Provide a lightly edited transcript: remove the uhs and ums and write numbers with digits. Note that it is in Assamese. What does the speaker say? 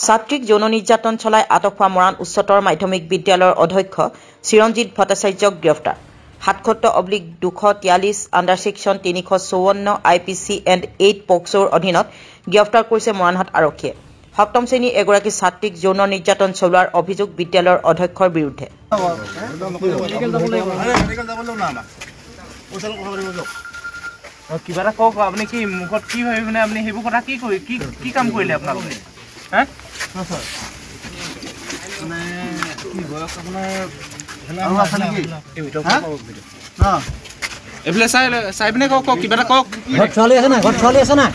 ছাত্ৰীক যৌন নিৰ্যাতন চলাই আটক হোৱা মৰাণ উচ্চতৰ মাধ্যমিক বিদ্যালয়ৰ অধ্যক্ষ চিৰঞ্জিত ভট্টাচাৰ্যক গ্ৰেপ্তাৰ ৭৭/243 আণ্ডাৰ ছেকশ্যন ৩৫৪ IPC এণ্ড 8 পক্সোৰ অধীনত গ্ৰেপ্তাৰ কৰিছে মৰাণহাট আৰক্ষীয়ে। সপ্তম শ্ৰেণীৰ এগৰাকী ছাত্ৰীক যৌন নিৰ্যাতন চলোৱাৰ অভিযোগ বিদ্যালয়ৰ অধ্যক্ষৰ বিৰুদ্ধে। কিবা এটা কওক, আপুনি কি মুখত কি ভাবি মানে আপুনি সেইবোৰ কথা কি কাম কৰিলে আপোনালোকে? হা এইফালে চাই পিনে কওক, কিবা এটা কওক। ঘৰত ছোৱালী আছে না? ঘৰত ছোৱালী আছে না?